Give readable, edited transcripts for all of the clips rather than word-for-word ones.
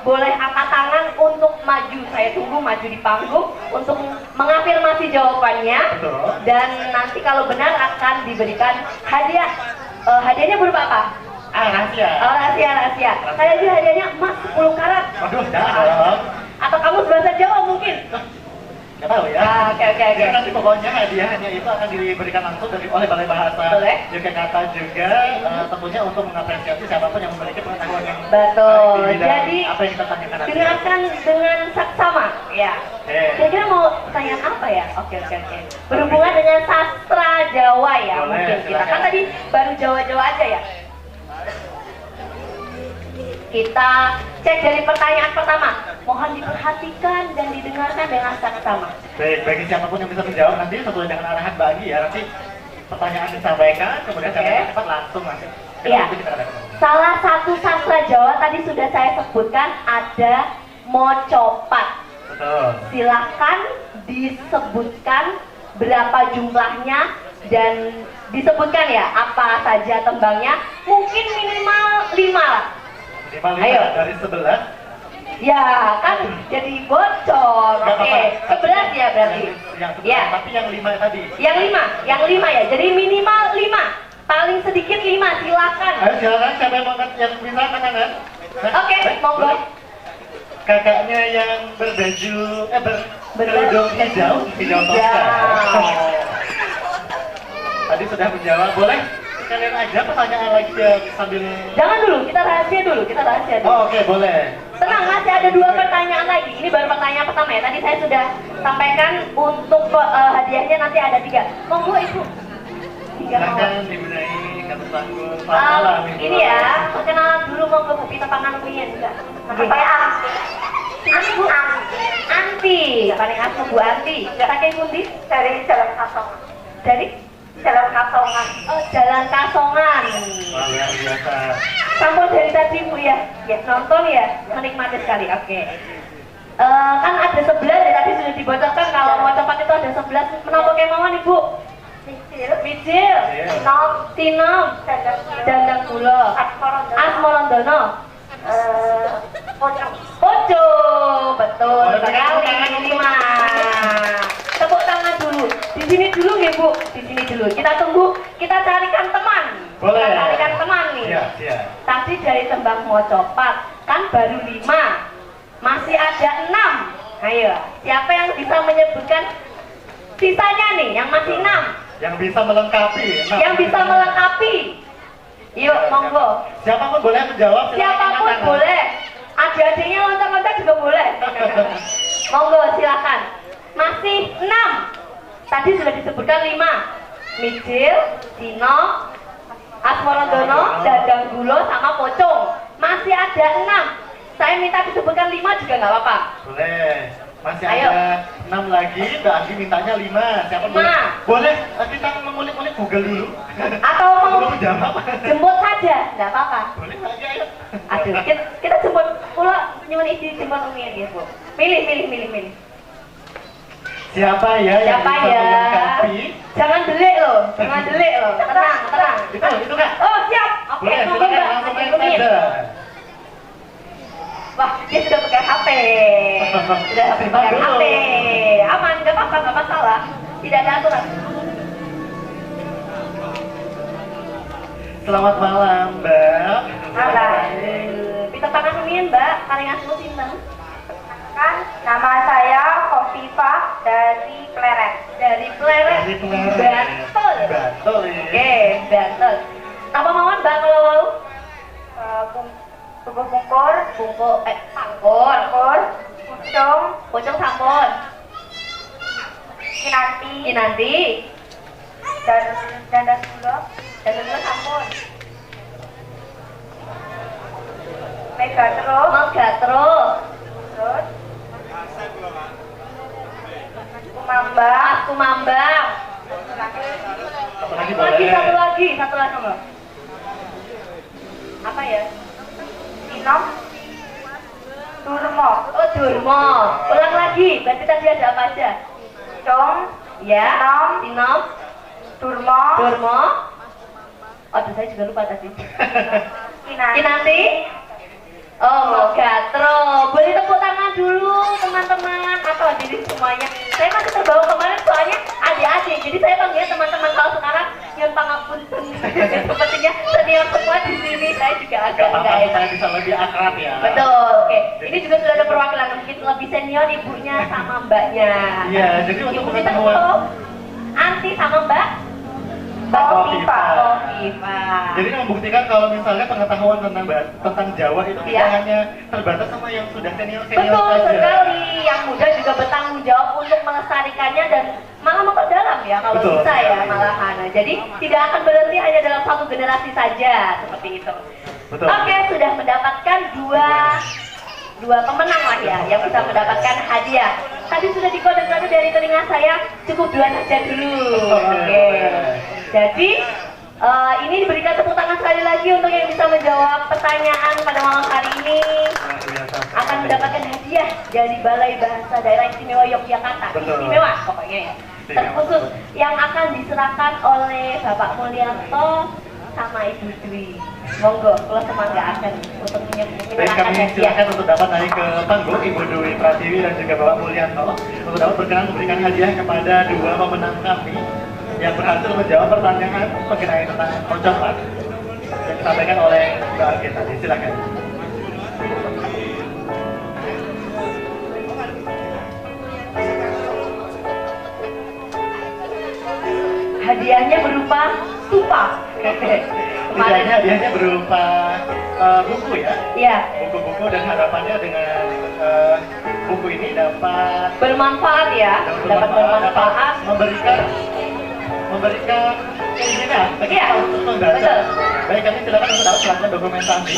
boleh angkat tangan untuk maju. Saya tunggu maju di panggung untuk mengafirmasi jawabannya. Betul. Dan nanti kalau benar akan diberikan hadiah. Hadiahnya berupa apa? Rahasia. Oh, rahasia. Saya aja hadiahnya emas 10 karat. Waduh, jangan. Atau kamu bahasa Jawa mungkin? Nggak tahu ya. Oke. Jadi nanti pokoknya hadiahnya itu akan diberikan langsung oleh Balai Bahasa Yogyakarta juga, tentunya untuk mengapresiasi siapapun yang memiliki pengetahuan yang betul. baik di bidang Jadi apa yang kita tanyakan nanti. dengarkan dengan saksama. Ya. Kira-kira mau pertanyaan apa ya? Oke. Berhubungan dengan sastra Jawa ya. Boleh, Mungkin kita silakan. kan tadi baru Jawa-Jawa aja ya. Kita cek dari pertanyaan pertama. Mohon diperhatikan dan didengarkan dengan saksama. Baik, bagi siapapun yang bisa menjawab nanti sesuai dengan arahan Mbak Anggi ya, nanti pertanyaan disampaikan, kemudian saya cepat langsung nanti. Iya. Salah satu sastra Jawa tadi sudah saya sebutkan ada mocopat. Betul. Silakan disebutkan berapa jumlahnya dan disebutkan ya apa saja tembangnya. Mungkin minimal 5 lah. Minimal 5 Ayo. dari 11. Ya kan jadi bocor. Oke, 11 ya berarti. Yang 11, Ya. tapi yang 5 tadi. Yang lima ya. Jadi minimal 5. Paling sedikit 5. Silakan. Ayo silakan, siapa yang mau yang bisa angkat tangan? Oke, monggo. boleh. Kakaknya yang berkerudung hijau toska. Tadi sudah menjawab, boleh kalian aja pertanyaan lagi ya sambil. Jangan dulu, kita rahasia dulu. Oh, oke, boleh. Tenang, masih ada 2 pertanyaan lagi. Ini baru pertanyaan pertama ya. Tadi saya sudah sampaikan untuk hadiahnya nanti ada 3. Monggo Ibu. 3 mau. Silakan dibenahi kartu panggung. Malam, Ini ya, perkenalan dulu monggo Bu Pita Panganwian enggak? Saya Anti. Bu Anti. Paling asli Bu Anti. Saking pundi? Dari Jalan Kasongan. Dari Jalan Kasongan. Oh, Jalan Kasongan. Wah, luar biasa. Sampun dari tadi Bu ya, nonton ya, menikmati sekali. Oke. Kan ada 11 ya, tadi sudah dibocorkan kalau mau cepat itu ada 11. Menapa kemauan Ibu? Mijil, Tinom, Dandang Gula, Asmorondono, Poco, betul sekali. 5. Tepuk tangan dulu. Di sini dulu ya Bu, di sini dulu. Kita tunggu, kita carikan teman. Boleh. Kita carikan teman nih. Iya. Tadi dari tembang mocopat kan baru 5, masih ada 6. Ayo, siapa yang bisa menyebutkan sisanya nih? Yang masih 6. Yang bisa melengkapi. Yang bisa melengkapi. Yuk, monggo. Siapapun boleh menjawab. Siapapun boleh. Adik-adiknya loncat-loncat juga boleh. Monggo, silakan. Masih 6. Tadi sudah disebutkan 5. Mijil, Dino, Asmorondono, Dandang Gulo, sama Pocong. Masih ada 6. Saya minta disebutkan 5 juga nggak apa-apa. Boleh. Masih Ayo. ada 6 lagi. Mbak Anggi mintanya 5. Siapa 5. boleh kita mengulik-ulik Google dulu. Atau mau Belum menjawab. jemput saja, nggak apa-apa. Boleh aja ya. Aduh, kita jemput pula nyuwun isi jemput umir ya Bu. Milih. Siapa ya yang Siapa bisa ya? melengkapi? Jangan delik loh. Tenang. Itu Kak. Oh, siap. Oke, Boleh, monggo silakan Mbak. langsung main Umir. saja. Wah, dia sudah pakai HP. Sudah pakai HP. Aman, nggak apa-apa, nggak masalah. Tidak ada aturan. Selamat malam, Mbak. Halo. Kita tangan umir Mbak. Paling asli sinten? Kan nama saya Kofifa dari Pleret. Dari Pleret. Dari Pleret. Betul. Betul ya. Oke, betul. Apa mawon Mbak kalau mau? Pungkur, pangkur, pocong sampun, kinanti, dan dandang gula sampun, mega terus, kumambang, satu lagi, apa ya? Durmo. Ulang lagi. Berarti tadi ada apa aja? Ya. Tinom. Durmo. Aduh, saya juga lupa tadi. Kinanti. Oh, Gatro. Boleh tepuk tangan dulu teman-teman atau diri semuanya. Saya masih terbawa kemarin soalnya adik-adik. Jadi saya panggil teman-teman kalau sekarang yang pangapunten. Sepertinya senior semua di sini. Saya juga agak enggak enak. Saya bisa lebih akrab ya. Betul. Oke. Ini juga sudah ada perwakilan mungkin lebih senior ibunya sama mbaknya. Iya, jadi untuk Ibu kita pengetahuan Anti sama Mbak Kofifa. Jadi Jadi membuktikan kalau misalnya pengetahuan tentang Jawa itu tidak hanya terbatas sama yang sudah senior betul saja. sekali, yang muda juga bertanggung jawab untuk melestarikannya dan malah memperdalam ya kalau Betul, bisa ya sekali. malahan. Jadi tidak akan berhenti hanya dalam satu generasi saja seperti itu. Betul. Oke, sudah mendapatkan dua pemenang lah ya yang bisa mendapatkan hadiah. Tadi sudah dikode-kode dari telinga saya, cukup dua saja dulu. Oke. Jadi ini diberikan tepuk tangan sekali lagi untuk yang bisa menjawab pertanyaan pada malam hari ini. Akan mendapatkan hadiah dari Balai Bahasa Daerah Istimewa Yogyakarta. Betul. Istimewa pokoknya ya. Terkhusus yang akan diserahkan oleh Bapak Mulyanto sama Ibu Dwi. Monggo, kalau semangga akan untuk Baik, menyerahkan kami hadiah. silakan untuk dapat naik ke panggung Ibu Dwi Pratiwi dan juga Bapak Mulyanto untuk dapat berkenan memberikan hadiah kepada dua pemenang kami yang berhasil menjawab pertanyaan mengenai tentang pocapan yang disampaikan oleh Mbak Agit tadi. Silakan. Hadiahnya berupa tupa. Kemarin Hadiahnya berupa buku ya. Iya, Buku-buku dan harapannya dengan buku ini dapat bermanfaat ya, dapat bermanfaat. memberikan keinginan bagi Iya, kita untuk membaca. betul. Baik, kami silakan untuk dapat selanjutnya dokumentasi.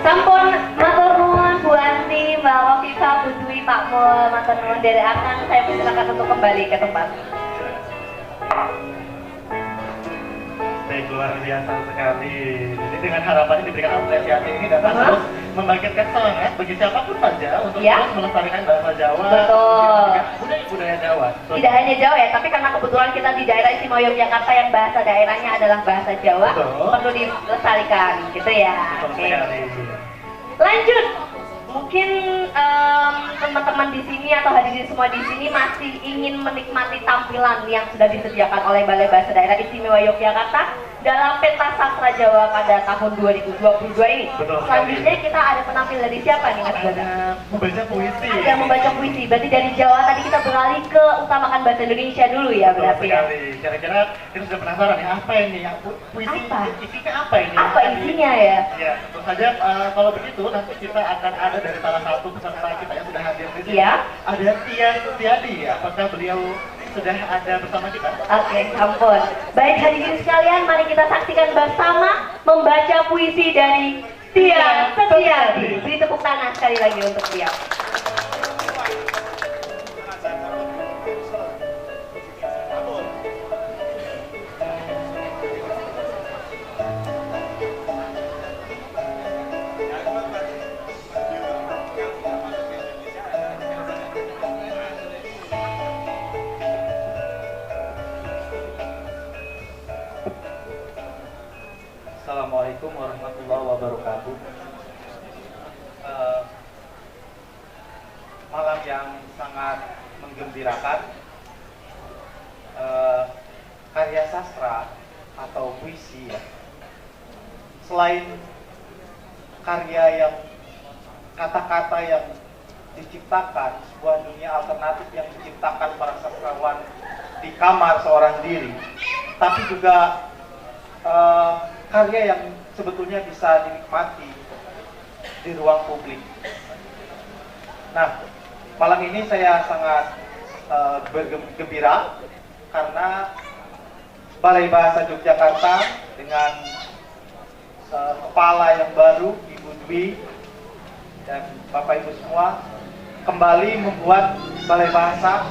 Sampun matur nuwun Bu Anti, Mbak Kofifa, Bu Dwi, Pak Mul, matur nuwun dari akan saya persilakan untuk kembali ke tempat. Baik, luar biasa sekali. Jadi dengan harapannya diberikan apresiasi ini dapat terus membangkitkan semangat bagi siapapun saja untuk terus melestarikan bahasa Jawa. Betul. Budaya Jawa. Tidak hanya Jawa ya, tapi karena kebetulan kita di daerah Istimewa Yogyakarta yang bahasa daerahnya adalah bahasa Jawa, perlu dilestarikan, gitu ya. Oke. Lanjut. Mungkin teman-teman di sini atau hadirin semua di sini masih ingin menikmati tampilan yang sudah disediakan oleh Balai Bahasa Daerah Istimewa Yogyakarta dalam pentas sastra Jawa pada tahun 2022 ini. Betul. Selanjutnya kita ada penampilan dari siapa nih Mas Bada? Membaca puisi. Ada membaca puisi. Berarti dari Jawa tadi kita beralih ke utamakan bahasa Indonesia dulu ya berarti ya. Kira-kira kita sudah penasaran ya apa ini yang puisi isinya apa ini? Apa isinya ya? Ya, tentu saja kalau begitu nanti kita akan ada dari salah satu peserta kita yang sudah hadir di sini. Iya. Ada Tia Setiadi. Apakah beliau sudah ada bersama kita? Oke, ampun. Baik hadirin sekalian, mari kita saksikan bersama membaca puisi dari Tia Setiadi. Beri tepuk tangan sekali lagi untuk dia. Assalamualaikum warahmatullahi wabarakatuh. Malam yang sangat menggembirakan. Karya sastra atau puisi ya. Selain karya yang kata-kata yang diciptakan, sebuah dunia alternatif yang diciptakan para sastrawan di kamar seorang diri, tapi juga karya yang sebetulnya bisa dinikmati di ruang publik. Nah, malam ini saya sangat bergembira karena Balai Bahasa Yogyakarta dengan kepala yang baru, Ibu Dwi dan Bapak Ibu semua kembali membuat Balai Bahasa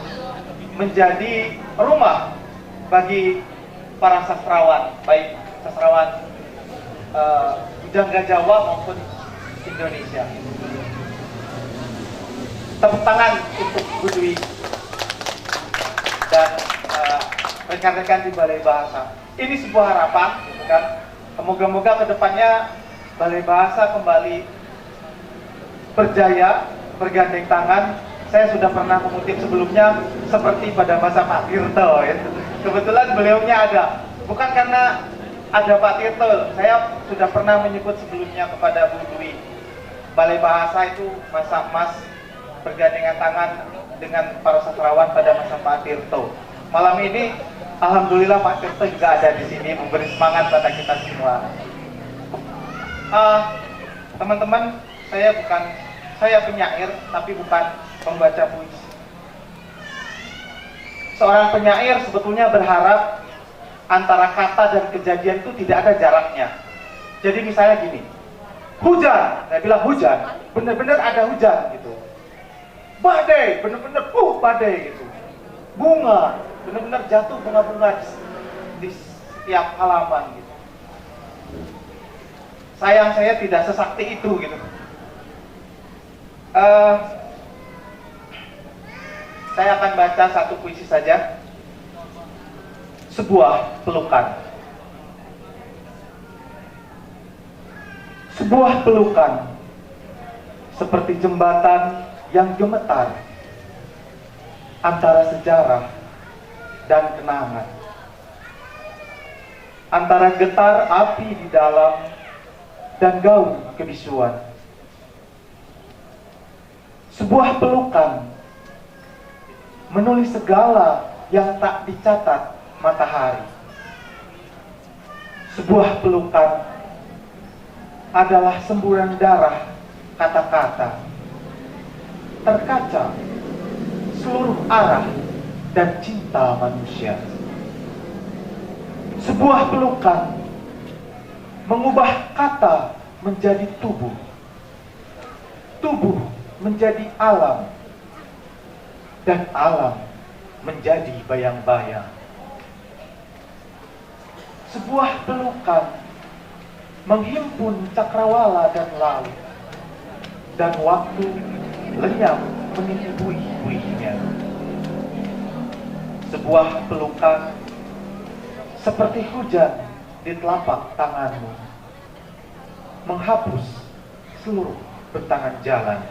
menjadi rumah bagi para sastrawan, baik sastrawan Jangga Jawa maupun Indonesia. Tepuk tangan untuk Bu Dwi dan rekan-rekan di Balai Bahasa. Ini sebuah harapan, gitu kan. Moga-moga kedepannya Balai Bahasa kembali berjaya, bergandeng tangan. Saya sudah pernah mengutip sebelumnya seperti pada masa Pak Tirto, ya. Kebetulan beliaunya ada. Bukan karena ada Pak Tirto, saya sudah pernah menyebut sebelumnya kepada Bu Dwi. Balai Bahasa itu masa emas, bergandengan tangan dengan para sastrawan pada masa Pak Tirto. Malam ini, alhamdulillah Pak Tirto juga ada di sini memberi semangat pada kita semua. Teman-teman, saya penyair tapi bukan pembaca puisi. Seorang penyair sebetulnya berharap antara kata dan kejadian itu tidak ada jaraknya. Jadi misalnya gini, hujan, saya bilang hujan, benar-benar ada hujan gitu. Badai, benar-benar badai gitu. Bunga, benar-benar jatuh bunga-bunga di setiap halaman gitu. Sayang saya tidak sesakti itu gitu. Saya akan baca satu puisi saja. Sebuah pelukan. Sebuah pelukan seperti jembatan yang gemetar antara sejarah dan kenangan, antara getar api di dalam dan gaung kebisuan. Sebuah pelukan menulis segala yang tak dicatat matahari. Sebuah pelukan adalah semburan darah kata-kata, terkaca seluruh arah dan cinta manusia. Sebuah pelukan mengubah kata menjadi tubuh, tubuh menjadi alam, dan alam menjadi bayang-bayang. Sebuah pelukan menghimpun cakrawala dan laut, dan waktu lenyap menipu buih-buihnya. Sebuah pelukan seperti hujan di telapak tanganmu, menghapus seluruh bentangan jalan.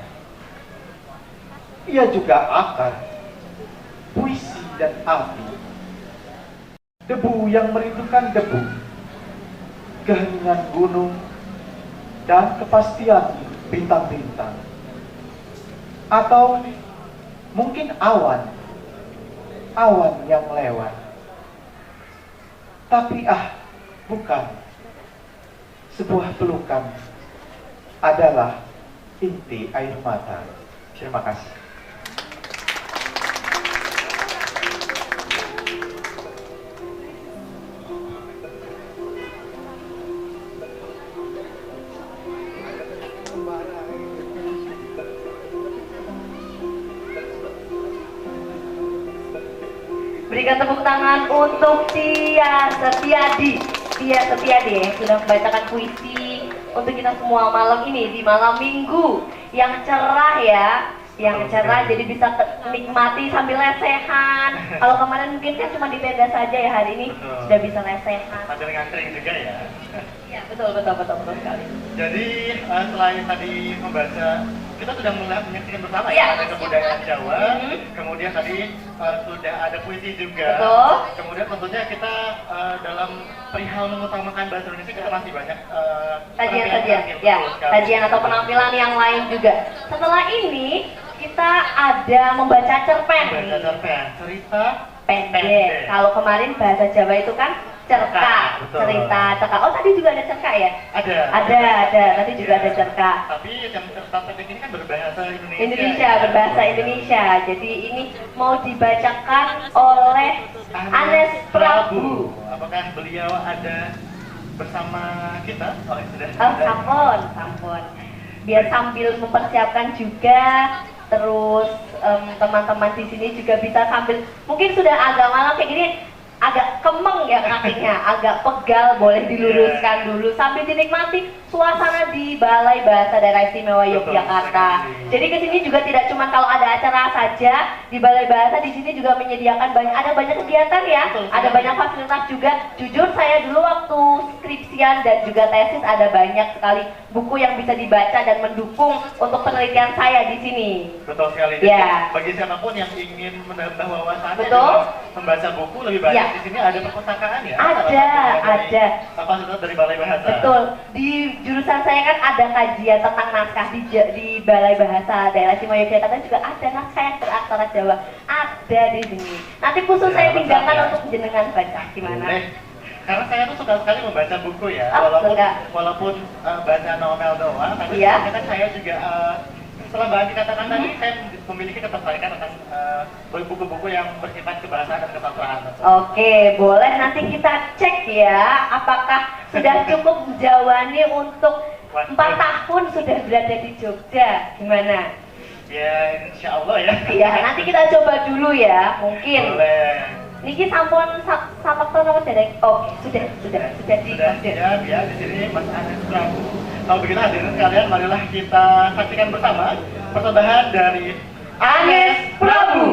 Ia juga akar, puisi dan api, debu yang merindukan debu, keheningan gunung, dan kepastian bintang-bintang. Atau mungkin awan yang lewat. Tapi bukan. Sebuah pelukan adalah inti air mata. Terima kasih. Berikan tepuk tangan untuk Tia Setiadi yang sudah membacakan puisi untuk kita semua malam ini di malam minggu yang cerah ya, yang cerah, jadi bisa nikmati sambil lesehan. Kalau kemarin mungkin kan cuma di tenda saja ya, hari ini sudah bisa lesehan. Sambil ngantri juga ya. Iya betul sekali. Jadi selain tadi membaca, kita sudah mulai menyaksikan bersama Ya. ada kebudayaan Jawa, kemudian tadi sudah ada puisi juga. Betul. Kemudian tentunya kita dalam perihal mengutamakan bahasa Indonesia kita masih banyak Sajian ya, sajian atau penampilan yang lain juga. Setelah ini kita ada membaca cerpen. Membaca cerpen, cerita pendek. Kalau kemarin bahasa Jawa itu kan cerka, Betul. cerita, cerka. Oh tadi juga ada cerka ya? Ada. Tadi juga ada cerka. Tapi yang cerita pendek ini kan berbahasa Indonesia. Indonesia, berbahasa Indonesia. Jadi ini mau dibacakan oleh Anes Prabu. Apakah beliau ada bersama kita? Oh, sudah. Oh, sampun. Biar sambil mempersiapkan juga, terus teman-teman di sini juga bisa sambil, mungkin sudah agak malam kayak gini, agak agak kemeng ya kakinya, agak pegal, boleh diluruskan dulu sambil dinikmati suasana di Balai Bahasa Daerah Istimewa Yogyakarta. Jadi ke sini juga tidak cuma kalau ada acara saja di Balai Bahasa, di sini juga menyediakan ada banyak kegiatan ya, ada banyak fasilitas juga. Jujur saya dulu waktu skripsian dan juga tesis ada banyak sekali buku yang bisa dibaca dan mendukung untuk penelitian saya di sini. Betul sekali. Ya. Bagi siapapun yang ingin menambah wawasannya, betul, membaca buku lebih banyak ya. Di sini ada perpustakaan ya. Ada. Fasilitas dari Balai Bahasa. Betul. Di jurusan saya kan ada kajian tentang naskah di Balai Bahasa Daerah Istimewa Yogyakarta juga ada naskah yang beraksara Jawa, ada di sini. Nanti khusus saya pinjamkan untuk jenengan baca gimana? Karena saya tuh suka sekali membaca buku ya, walaupun baca novel doang, tapi kan saya juga setelah bahas dikatakan tadi, saya memiliki ketertarikan tentang buku-buku yang bersifat kebahasaan dan kesastraan. Oke, boleh nanti kita cek ya, apakah sudah cukup menjawani untuk 4 tahun sudah berada di Jogja, gimana? Ya, insya Allah ya. Iya, nanti kita coba dulu ya, mungkin. Boleh. Niki sampun faktor nomor dereng. Oke, sudah di. Ya, di sini Mas Anes Prabu. Kalau begitu hadirin sekalian, marilah kita saksikan bersama persembahan dari Anes Prabu.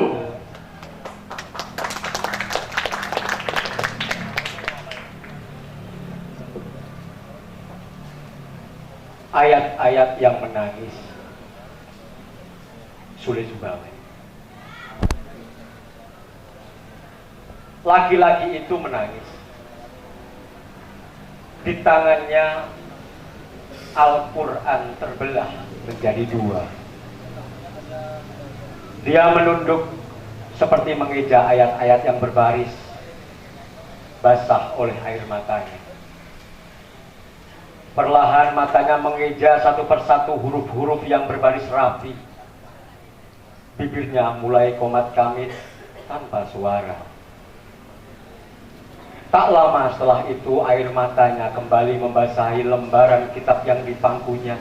Ayat-ayat yang menangis. Sule Sumbawa. Laki-laki itu menangis. Di tangannya Al-Quran terbelah menjadi 2. Dia menunduk seperti mengeja ayat-ayat yang berbaris, basah oleh air matanya. Perlahan matanya mengeja satu persatu huruf-huruf yang berbaris rapi. Bibirnya mulai komat kamit tanpa suara. Tak lama setelah itu air matanya kembali membasahi lembaran kitab yang dipangkunya,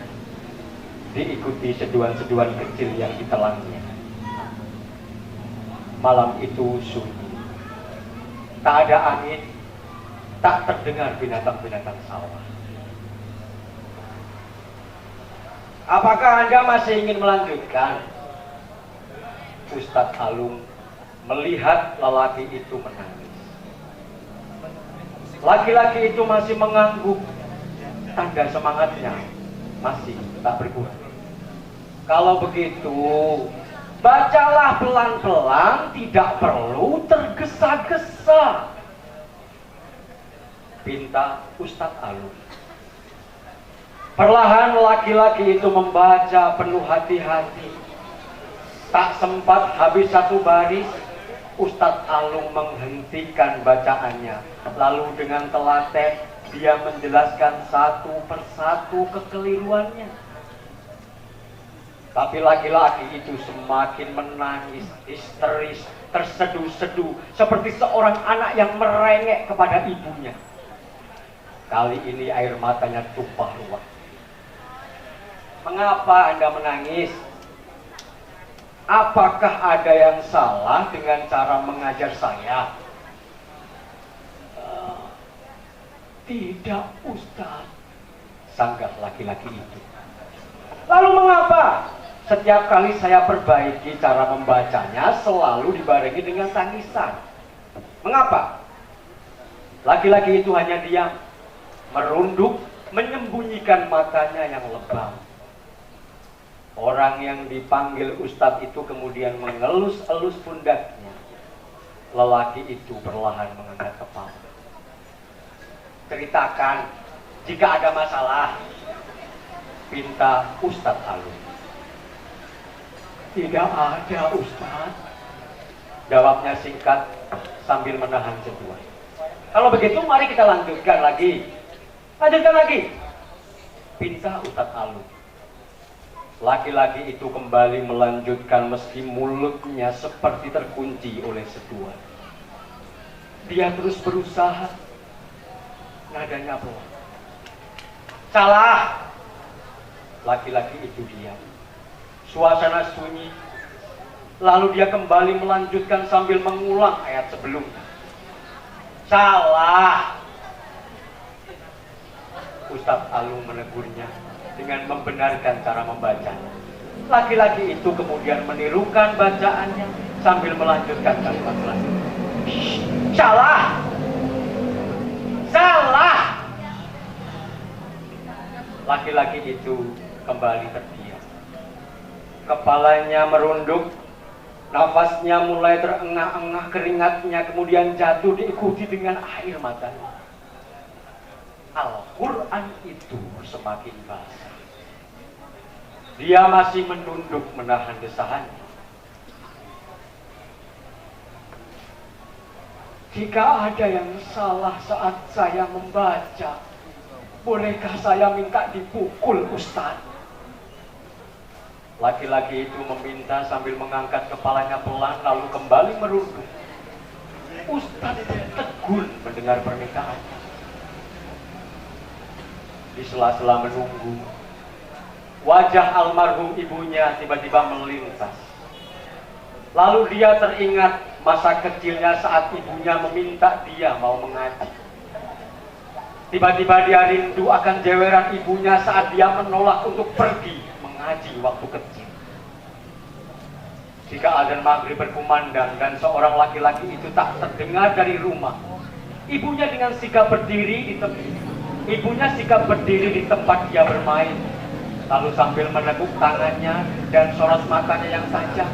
diikuti seduhan-seduhan kecil yang ditelannya. Malam itu sunyi. Tak ada angin, tak terdengar binatang-binatang sawah. Apakah Anda masih ingin melanjutkan? Ustadz Alung melihat lelaki itu menangis. Laki-laki itu masih mengangguk, tanda semangatnya masih tak berkurang. Kalau begitu, bacalah pelan-pelan, tidak perlu tergesa-gesa, pinta Ustadz Alung. Perlahan laki-laki itu membaca penuh hati-hati. Tak sempat habis satu baris, Ustadz Alung menghentikan bacaannya. Lalu dengan telaten dia menjelaskan satu persatu kekeliruannya. Tapi laki-laki itu semakin menangis, histeris, terseduh-seduh, seperti seorang anak yang merengek kepada ibunya. Kali ini air matanya tumpah ruah. Mengapa Anda menangis? Apakah ada yang salah dengan cara mengajar saya? Tidak, Ustaz, sanggah laki-laki itu. Lalu mengapa setiap kali saya perbaiki cara membacanya selalu dibarengi dengan tangisan? Mengapa? Laki-laki itu hanya diam, merunduk, menyembunyikan matanya yang lebam. Orang yang dipanggil Ustadz itu kemudian mengelus-elus pundaknya. Lelaki itu perlahan mengangkat kepala. Ceritakan jika ada masalah, pinta Ustadz Alung. Tidak ada, Ustadz, jawabnya singkat sambil menahan seduhan. Kalau begitu mari kita lanjutkan lagi. Lanjutkan lagi, pinta Ustadz Alung. Laki-laki itu kembali melanjutkan meski mulutnya seperti terkunci oleh seduhan. Dia terus berusaha. Nadanya pelan. Salah. Laki-laki itu diam. Suasana sunyi. Lalu dia kembali melanjutkan sambil mengulang ayat sebelumnya. Salah. Ustadz Alung menegurnya dengan membenarkan cara membacanya. Laki-laki itu kemudian menirukan bacaannya sambil melanjutkan kalimat selanjutnya. Salah! Salah! Laki-laki itu kembali terdiam. Kepalanya merunduk, nafasnya mulai terengah-engah, keringatnya kemudian jatuh diikuti dengan air matanya. Al-Quran itu semakin basah. Dia masih menunduk menahan desahannya. Jika ada yang salah saat saya membaca, bolehkah saya minta dipukul, Ustaz? Laki-laki itu meminta sambil mengangkat kepalanya pelan lalu kembali merunduk. Ustaz tegun mendengar permintaannya. Di sela-sela menunggu, wajah almarhum ibunya tiba-tiba melintas. Lalu dia teringat masa kecilnya saat ibunya meminta dia mau mengaji. Tiba-tiba dia rindu akan jeweran ibunya saat dia menolak untuk pergi mengaji waktu kecil. Jika adzan maghrib berkumandang dan seorang laki-laki itu tak terdengar dari rumah, ibunya dengan sigap berdiri di tempat dia bermain, lalu sambil meneguk tangannya dan sorot matanya yang tajam.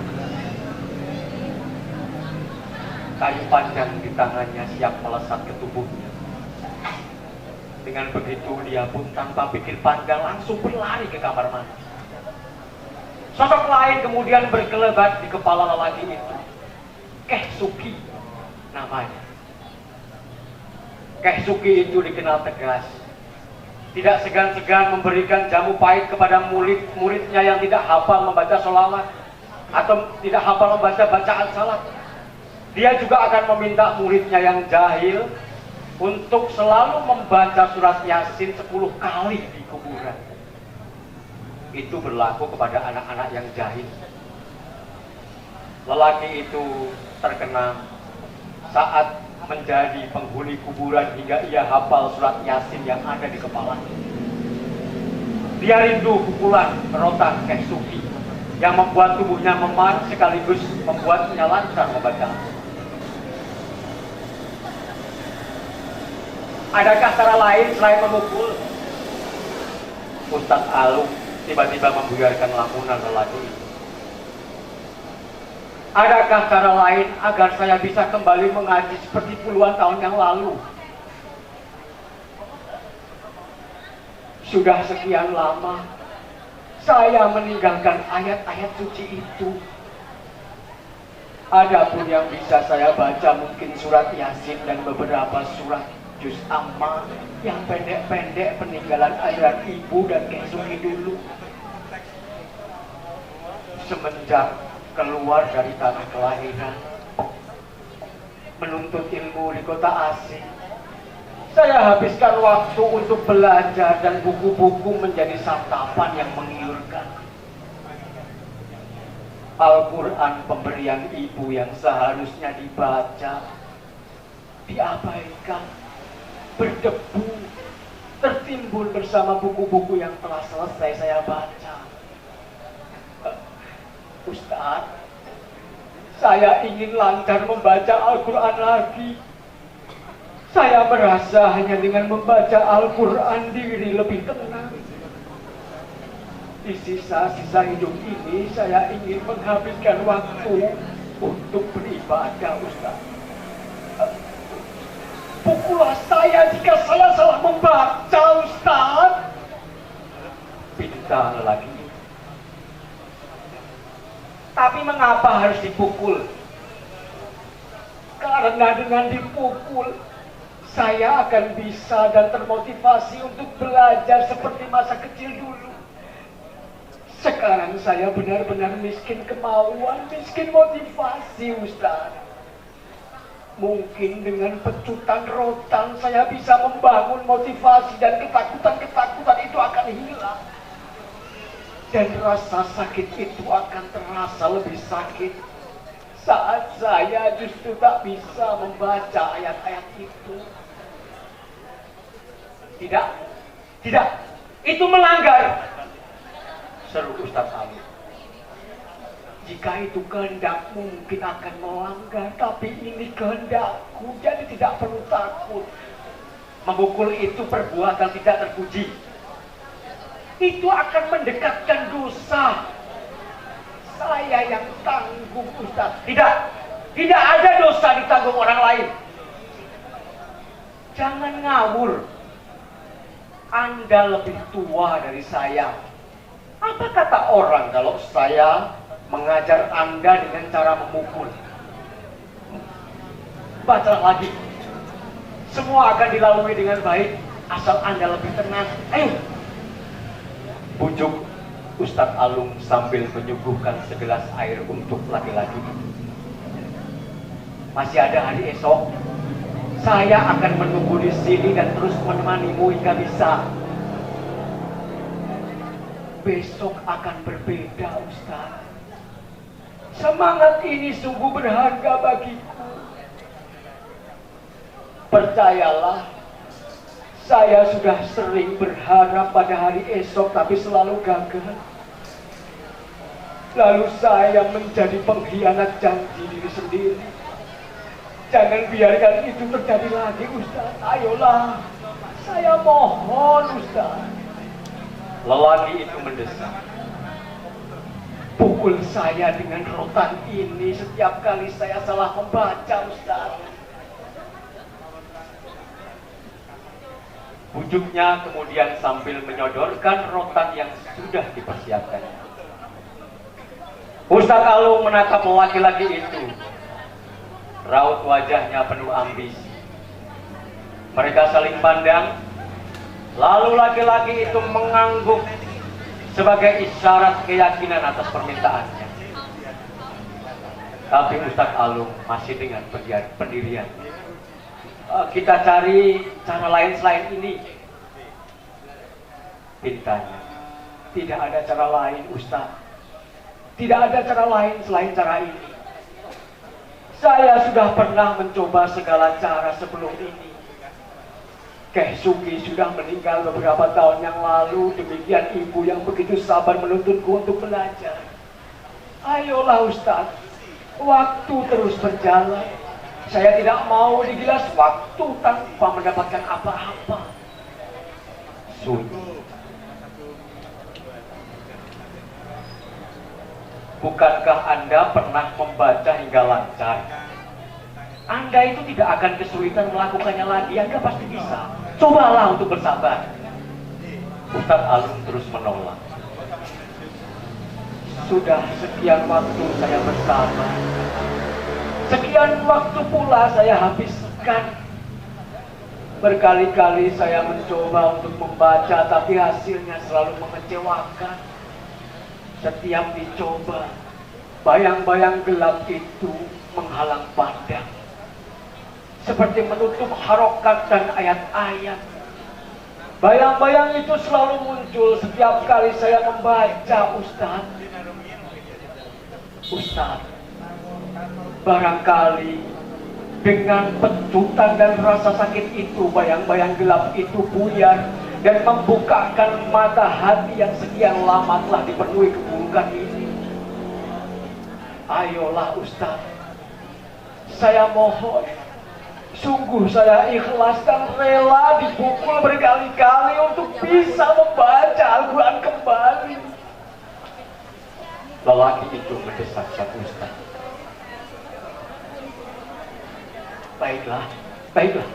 Kayu panjang di tangannya siap melesat ke tubuhnya. Dengan begitu dia pun tanpa pikir panjang langsung berlari ke kamar mandi. Sosok lain kemudian berkelebat di kepala lelaki itu. Keh Suki namanya. Keh Suki itu dikenal tegas. Tidak segan-segan memberikan jamu pahit kepada murid-muridnya yang tidak hafal membaca sholawat atau tidak hafal membaca bacaan salat. Dia juga akan meminta muridnya yang jahil untuk selalu membaca surat Yasin 10 kali di kuburan. Itu berlaku kepada anak-anak yang jahil. Lelaki itu terkenang saat menjadi penghuni kuburan hingga ia hafal surat Yasin yang ada di kepalanya. Dia rindu pukulan rotan Keh Suki yang membuat tubuhnya memar sekaligus membuatnya lancar membaca. Adakah cara lain selain memukul? Ustadz Alung tiba-tiba membuyarkan lamunan lelaki itu. Adakah cara lain agar saya bisa kembali mengaji seperti puluhan tahun yang lalu? Sudah sekian lama saya meninggalkan ayat-ayat suci itu. Adapun yang bisa saya baca mungkin surat Yasin dan beberapa surat Juz Amma yang pendek-pendek peninggalan ajaran ibu dan Keh Suki dulu. Semenjak keluar dari tanah kelahiran, menuntut ilmu di kota asing, saya habiskan waktu untuk belajar dan buku-buku menjadi santapan yang menggiurkan. Al-Quran pemberian ibu yang seharusnya dibaca, diabaikan, berdebu, tertimbun bersama buku-buku yang telah selesai saya baca. Ustaz, saya ingin lancar membaca Al-Quran lagi. Saya merasa hanya dengan membaca Al-Quran diri lebih tenang. Di sisa-sisa hidup ini saya ingin menghabiskan waktu untuk beribadah, Ustaz. Pukullah saya jika saya salah membaca, Ustaz. Pinta lelaki itu. Tapi mengapa harus dipukul? Karena dengan dipukul, saya akan bisa dan termotivasi untuk belajar seperti masa kecil dulu. Sekarang saya benar-benar miskin kemauan, miskin motivasi, Ustaz. Mungkin dengan pecutan rotan saya bisa membangun motivasi dan ketakutan-ketakutan itu akan hilang. Dan rasa sakit itu akan terasa lebih sakit saat saya justru tak bisa membaca ayat-ayat itu. Tidak, tidak, itu melanggar, seru Ustadz Ali. Jika itu kehendakmu mungkin akan melanggar, tapi ini kehendakku, jadi tidak perlu takut. Memukul itu perbuatan tidak terpuji. Itu akan mendekatkan dosa. Saya yang tanggung Ustadz. Tidak, tidak ada dosa ditanggung orang lain. Jangan ngawur. Anda lebih tua dari saya. Apa kata orang kalau saya mengajar Anda dengan cara memukul? Baca lagi. Semua akan dilalui dengan baik asal Anda lebih tenang. Ayo. Bujuk Ustadz Alung sambil menyuguhkan segelas air untuk laki-laki. Masih ada hari esok. Saya akan menunggu di sini dan terus menemanimu hingga bisa. Besok akan berbeda, Ustaz. Semangat ini sungguh berharga bagiku. Percayalah, saya sudah sering berharap pada hari esok tapi selalu gagal. Lalu saya menjadi pengkhianat janji diri sendiri. Jangan biarkan itu terjadi lagi, Ustaz. Ayolah, saya mohon, Ustaz. Lelaki itu mendesak. Pukul saya dengan rotan ini setiap kali saya salah membaca, Ustaz. Bujuknya kemudian sambil menyodorkan rotan yang sudah dipersiapkannya. Ustadz Alung menatap laki-laki itu. Raut wajahnya penuh ambisi. Mereka saling pandang. Lalu laki-laki itu mengangguk sebagai isyarat keyakinan atas permintaannya. Tapi Ustadz Alung masih dengan pendirian. Kita cari cara lain selain ini. Pintanya, tidak ada cara lain, Ustadz. Tidak ada cara lain selain cara ini. Saya sudah pernah mencoba segala cara sebelum ini. Keh Sugi sudah meninggal beberapa tahun yang lalu. Demikian ibu yang begitu sabar menuntunku untuk belajar. Ayolah Ustaz, waktu terus berjalan. Saya tidak mau digilas waktu tanpa mendapatkan apa-apa. Sunyi. Bukankah Anda pernah membaca hingga lancar? Anda itu tidak akan kesulitan melakukannya lagi. Anda pasti bisa. Cobalah untuk bersabar. Ustadz Alung terus menolak. Sudah sekian waktu saya bersabar. Sekian waktu pula saya habiskan. Berkali-kali saya mencoba untuk membaca, tapi hasilnya selalu mengecewakan. Setiap dicoba, bayang-bayang gelap itu menghalang pandang. Seperti menutup harokat dan ayat-ayat. Bayang-bayang itu selalu muncul setiap kali saya membaca, Ustaz. Ustaz, barangkali dengan pecutan dan rasa sakit itu, bayang-bayang gelap itu buyar dan membukakan mata hati yang sekian lama telah dipenuhi keburukan ini. Ayolah Ustaz, saya mohon, sungguh saya ikhlas dan rela dipukul berkali-kali untuk bisa membaca Al-Quran kembali. Lelaki itu mendesak sang Ustaz. Baiklah, baiklah.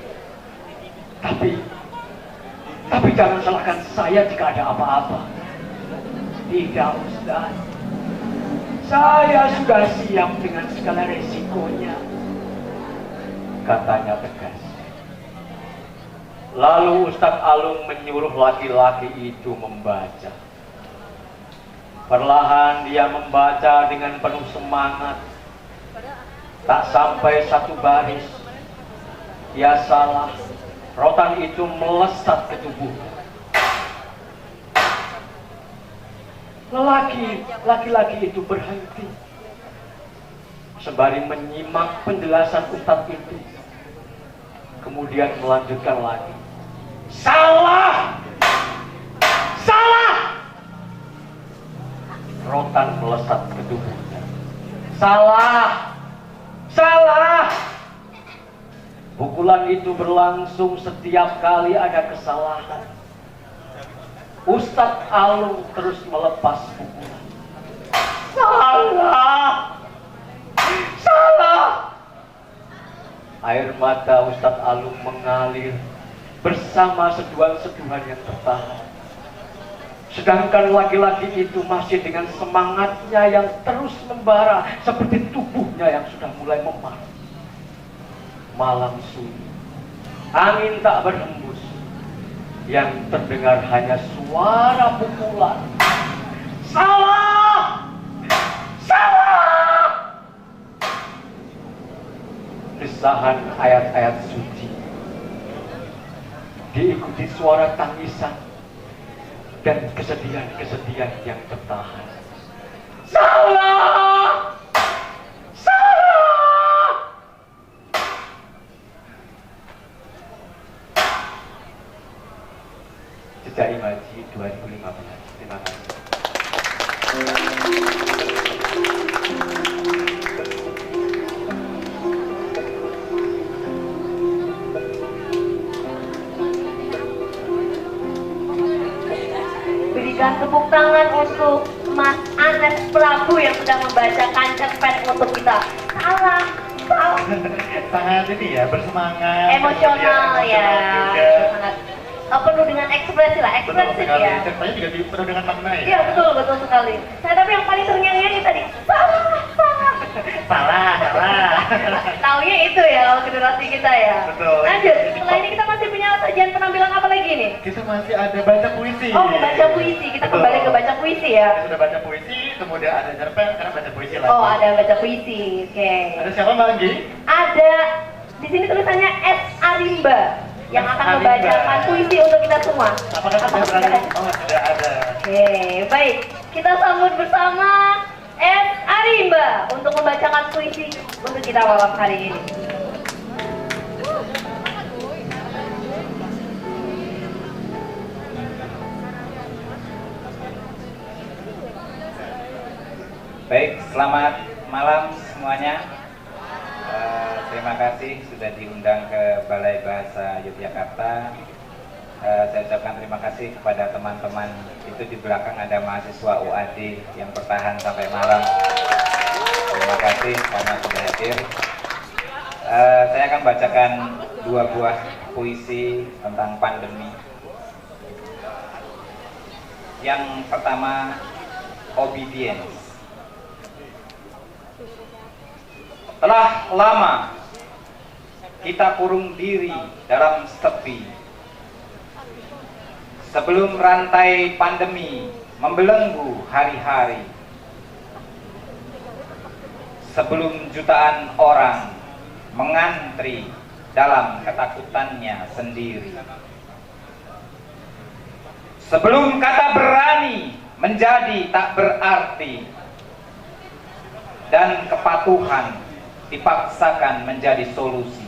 Tapi jangan salahkan saya jika ada apa-apa. Tidak, Ustaz. Saya sudah siap dengan segala resikonya, katanya tegas. Lalu Ustadz Alung menyuruh laki-laki itu membaca. Perlahan dia membaca dengan penuh semangat. Tak sampai satu baris, dia salah. Rotan itu melesat ke tubuhnya. Laki-laki itu berhenti. sembari menyimak penjelasan Ustadz itu, kemudian melanjutkan lagi. Salah! Salah! Rotan melesat ke tubuhnya. Salah! Salah! Pukulan itu berlangsung setiap kali ada kesalahan. Ustadz Alung terus melepas pukulan. Salah! Salah! Air mata Ustadz Alung mengalir bersama seduhan-seduhan yang tertahan. Sedangkan laki-laki itu masih dengan semangatnya yang terus membara seperti tubuhnya yang sudah mulai memar. Malam sunyi, angin tak berhembus, yang terdengar hanya suara pukulan. Salah! Salah! Desahan ayat-ayat suci diikuti suara tangisan dan kesedihan-kesedihan yang tertahan. Salah! Salah! Jejak Imaji 2015. Terima kasih. Berikan tepuk tangan untuk Mas Anes Prabu yang sudah membacakan cerpen untuk kita. Salah, salah. Sangat ini ya, bersemangat. Emosional kemudian ya. juga. Sangat penuh dengan ekspresi lah, Betul ekspresif sekali. ya. Ceritanya juga penuh dengan makna ya. Iya betul, betul sekali. Saya tapi yang paling terngiang-ngiang tadi, salah, salah. Salah, salah. Taunya itu ya kalau generasi kita ya. Betul. Lanjut, setelah ini kita masih punya sajian penampilan apa lagi nih? Kita masih ada baca puisi. Oh, baca puisi. Kita Betul. kembali ke baca puisi ya. Kita sudah baca puisi, kemudian ada cerpen, sekarang baca puisi lagi. Oh, ada baca puisi. Oke. Ada siapa Mbak Anggi? Ada di sini tulisannya S. Arimba yang akan Arimba. membacakan puisi untuk kita semua. Apakah sudah berada? Oh, sudah ada. Oke, baik. Kita sambut bersama S. Arimba untuk membacakan puisi untuk kita malam hari ini. Baik, selamat malam semuanya. Terima kasih sudah diundang ke Balai Bahasa Yogyakarta. Saya ucapkan terima kasih kepada teman-teman. Itu di belakang ada mahasiswa UAD yang bertahan sampai malam. Terima kasih karena sudah hadir. Saya akan bacakan 2 buah puisi tentang pandemi. Yang pertama, obedience. Telah lama kita kurung diri dalam sepi. Sebelum rantai pandemi membelenggu hari-hari. Sebelum jutaan orang mengantri dalam ketakutannya sendiri. Sebelum kata berani menjadi tak berarti. Dan kepatuhan dipaksakan menjadi solusi.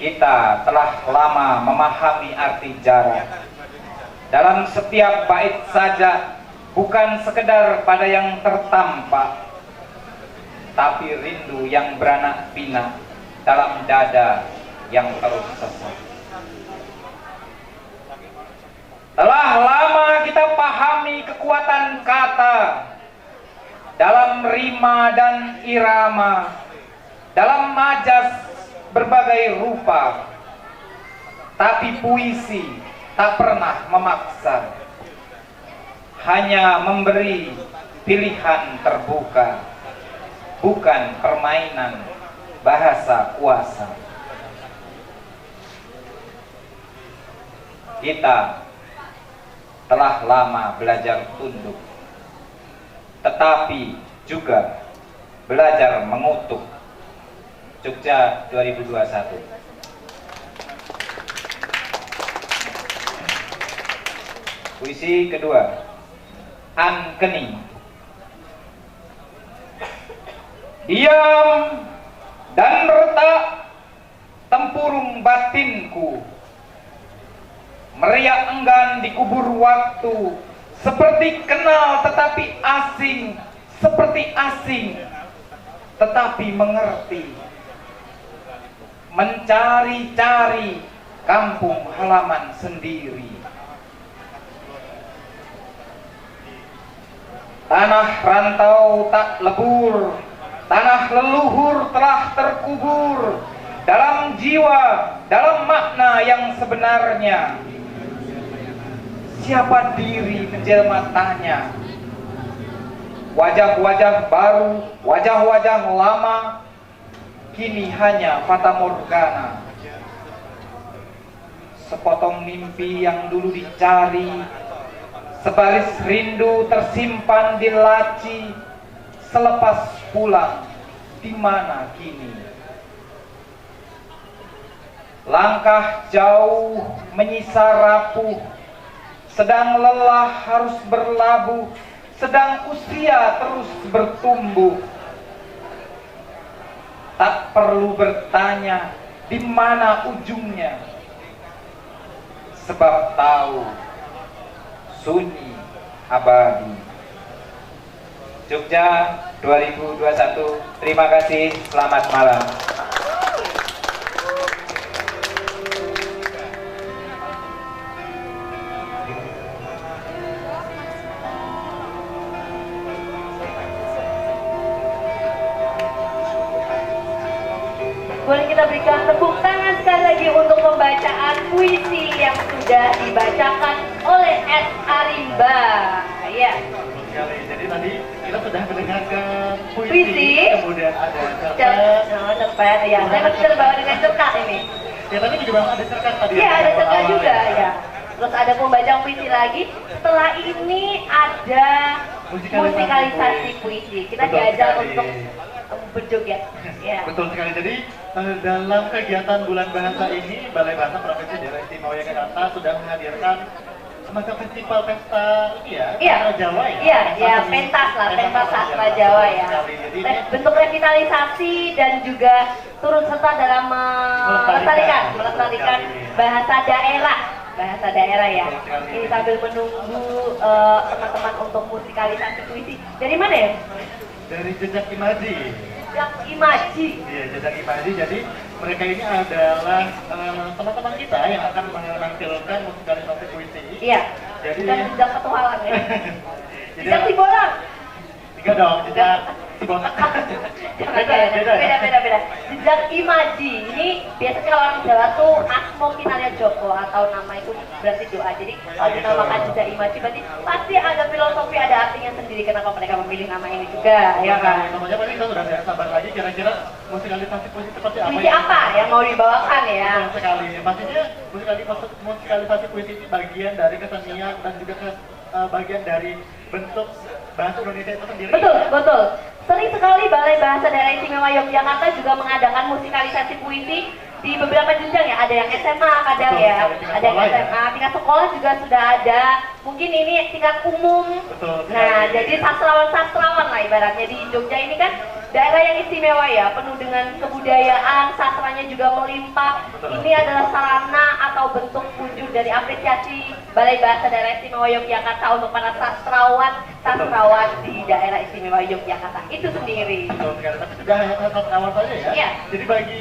Kita telah lama memahami arti jarak. Dalam setiap bait saja, bukan sekedar pada yang tertampak, tapi rindu yang beranak pinak dalam dada yang terus sesak. Telah lama kita pahami kekuatan kata dalam rima dan irama, dalam majas berbagai rupa, tapi puisi tak pernah memaksa, hanya memberi pilihan terbuka, bukan permainan bahasa kuasa. Kita telah lama belajar tunduk, tetapi juga belajar mengutuk. Jogja 2021. Puisi kedua, Ankeni. Diam dan retak tempurung batinku, meriak enggan dikubur waktu, seperti kenal tetapi asing, seperti asing tetapi mengerti, mencari-cari kampung halaman sendiri. Tanah rantau tak lebur, tanah leluhur telah terkubur dalam jiwa, dalam makna yang sebenarnya. Siapa diri menjelma tanya, wajah-wajah baru, wajah-wajah lama, kini hanya fata morgana. Sepotong mimpi yang dulu dicari, sebaris rindu tersimpan di laci, selepas pulang di mana kini? Langkah jauh menyisa rapuh, sedang lelah harus berlabuh, sedang usia terus bertumbuh. Tak perlu bertanya di mana ujungnya, sebab tahu sunyi abadi. Jogja 2021, terima kasih, selamat malam. Boleh kita berikan tepuk tangan sekali lagi untuk pembacaan puisi yang sudah dibacakan oleh S. Arimba. Ya. Betul sekali. Jadi tadi kita sudah mendengarkan puisi, Puisi. kemudian ada cerpen. Cerpen, ya. Saya masih terbawa dengan cerkak ini. Ya tadi juga ada cerpen tadi. Iya, ada cerkak awal juga, ya. Terus ada pembacaan puisi lagi. Setelah ini ada musikalisasi puisi. Kita Betul diajak sekali. untuk berjoget. Ya. Betul sekali. Jadi dalam kegiatan Bulan Bahasa ini, Balai Bahasa Provinsi Daerah Istimewa Yogyakarta sudah menghadirkan semacam festival pesta ini ya, Iya. sastra Jawa ya. Iya, ya Sastra- pentas lah, pentas pentas sastra sastra Jawa ya. Sekali. Jadi ini Bentuk revitalisasi dan juga turut serta dalam melestarikan bahasa daerah. Bahasa daerah ya. Ini sambil menunggu teman-teman untuk musikalisasi puisi. Dari mana ya? dari Jejak Imaji. Jejak Imaji. Iya, Jejak Imaji. Jadi mereka ini adalah teman-teman kita yang akan menampilkan musikalisasi puisi. Iya. Jadi Dan jejak petualang ya. Jadi Jejak Sibolang. tiga dong, Jejak Cibotak. Jangan beda. Jejak Imaji. Ini biasanya kalau orang Jawa tuh Asmo Kinarya Joko atau nama itu berarti doa. Jadi kalau dinamakan Jejak Imaji berarti pasti ada filosofi, ada artinya sendiri kenapa mereka memilih nama ini juga, ya kan? Namanya pasti kita sudah tidak sabar lagi kira-kira musikalisasi puisi seperti apa Puisi apa yang mau dibawakan ya? Betul sekali. Pastinya musikalisasi puisi ini bagian dari kesenian dan juga bagian dari bentuk bahasa Indonesia itu sendiri. Betul. Sering sekali Balai Bahasa Daerah Istimewa Yogyakarta juga mengadakan musikalisasi puisi di beberapa jenjang ya. Ada yang SMA kadang Betul, ya, tingkat ada yang sekolah ya. SMA, tingkat sekolah juga sudah ada. Mungkin ini tingkat umum. Betul. Nah, jadi sastrawan lah ibaratnya di Jogja ini kan daerah yang istimewa ya, penuh dengan kebudayaan, sastranya juga melimpah. Betul. Ini adalah sarana atau bentuk wujud dari apresiasi Balai Bahasa Daerah Istimewa Yogyakarta untuk para sastrawan di daerah istimewa Yogyakarta itu sendiri. Betul sekali. Tapi juga hanya sastrawan saja ya. Iya. Jadi bagi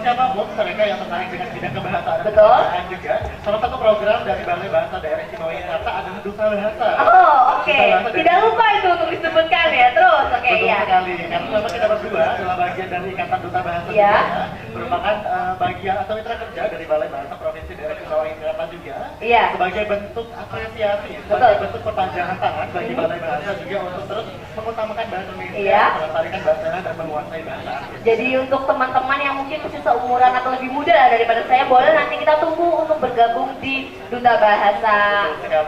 siapapun mereka yang tertarik dengan bidang kebahasaan dan Betul. kebahasaan juga, salah satu program dari Balai Bahasa Daerah Istimewa Yogyakarta adalah Duta Bahasa. Oh, oke. Duta Bahasa dari- Tidak lupa itu untuk disebutkan ya. Terus, oke Betul ya. sekali. Karena memang kita berdua adalah bagian dari Ikatan Duta Bahasa Iya. juga, merupakan bagian atau mitra kerja dari Balai Bahasa Provinsi Daerah Istimewa Yogyakarta juga. Iya. Sebagai bentuk apresiasi, Betul. sebagai bentuk perpanjangan tangan bagi Balai Bahasa juga untuk terus mengutamakan bahasa Indonesia, Iya. melestarikan bahasa dan menguasai bahasa. Jadi untuk teman-teman yang mungkin masih seumuran atau lebih muda lah daripada saya, boleh nanti kita tunggu untuk bergabung di Duta Bahasa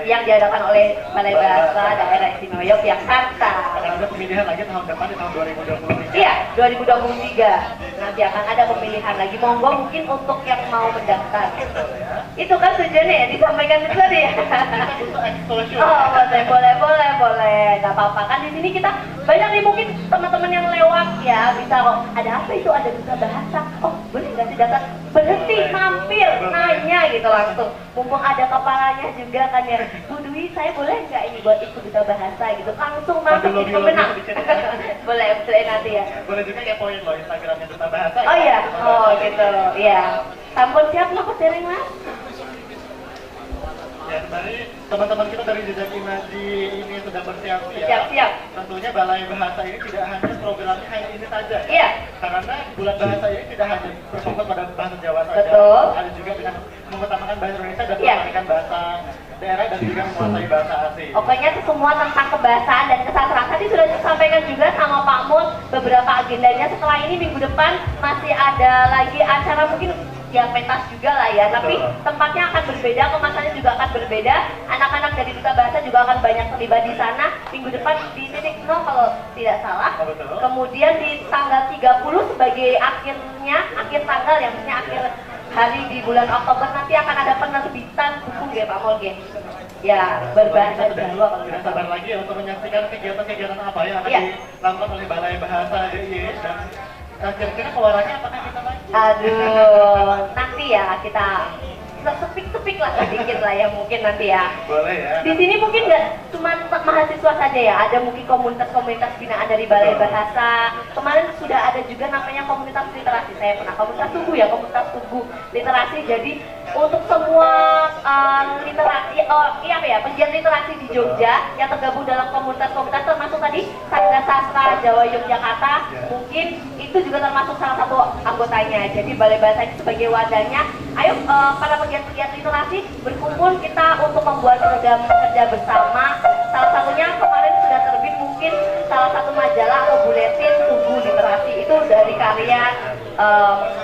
yang diadakan oleh Balai Bahasa Daerah Istimewa Yogyakarta. Akan ada pemilihan lagi tahun depan di tahun 2020 ini. Iya, 2023 nanti akan ada pemilihan lagi. Monggo mungkin untuk yang mau mendaftar. Ya. Itu kan tujuannya ya, disampaikan itu tadi ya. Kita butuh exposure. Oh, boleh. Gak apa-apa kan di sini kita banyak nih mungkin teman-teman yang lewat ya bisa kok. Ada apa itu? Ada duta bahasa. Oh, boleh nggak sih datang? Berhenti, mampir, nanya gitu langsung. Mumpung ada kepalanya juga kan ya. Bu Dwi, saya boleh nggak ini buat ikut duta bahasa gitu? Langsung masuk di pemenang. Boleh nanti ya. Boleh juga kepoin loh Instagramnya duta bahasa. Oh iya, oh gitu, iya. Sampun siap mau sharing mas? Ya, dari teman-teman kita dari Jejak Imaji ini sudah bersiap-siap. Siap. Tentunya Balai Bahasa ini tidak hanya programnya hanya ini saja. Iya. Karena bulan bahasa ini tidak hanya berfokus pada bahasa Jawa saja. Betul. Ada juga dengan mengutamakan bahasa Indonesia dan Iya. melestarikan bahasa daerah dan juga menguasai bahasa asing. Pokoknya itu semua tentang kebahasaan dan kesastraan. Tadi sudah disampaikan juga sama Pak Mul beberapa agendanya. Setelah ini minggu depan masih ada lagi acara mungkin yang pentas juga lah ya, tapi Betul. tempatnya akan berbeda, kemasannya juga akan berbeda. Anak-anak dari Duta Bahasa juga akan banyak terlibat di sana. Minggu depan di titik 0 kalau tidak salah. Oh, betul. Kemudian di tanggal 30 sebagai akhir tanggal yang maksudnya akhir hari di bulan Oktober nanti akan ada penerbitan buku ya Pak Mol ya berbahasa Jawa. Tidak sabar lagi ya untuk menyaksikan kegiatan-kegiatan apa yang akan Iya. dilakukan oleh Balai Bahasa DIY dan kira-kira keluarannya apakah kita lagi? Aduh, nanti ya kita sepik-sepik lah sedikit lah ya mungkin nanti ya. Boleh ya. Di sini mungkin nggak cuma mahasiswa saja ya, ada mungkin komunitas-komunitas binaan dari Balai Bahasa. Kemarin sudah ada juga namanya komunitas literasi. Saya pernah komunitas tugu literasi. Jadi untuk semua literasi, pegiat literasi di Jogja yang tergabung dalam komunitas-komunitas termasuk tadi Sangga Sastra Jawa Yogyakarta, mungkin itu juga termasuk salah satu anggotanya. Jadi Balai Bahasa ini sebagai wadahnya, ayo para pegiat-pegiat literasi berkumpul kita untuk membuat program kerja bersama. Salah satunya kemarin sudah terbit mungkin salah satu majalah atau buletin Tugu Literasi, itu dari karya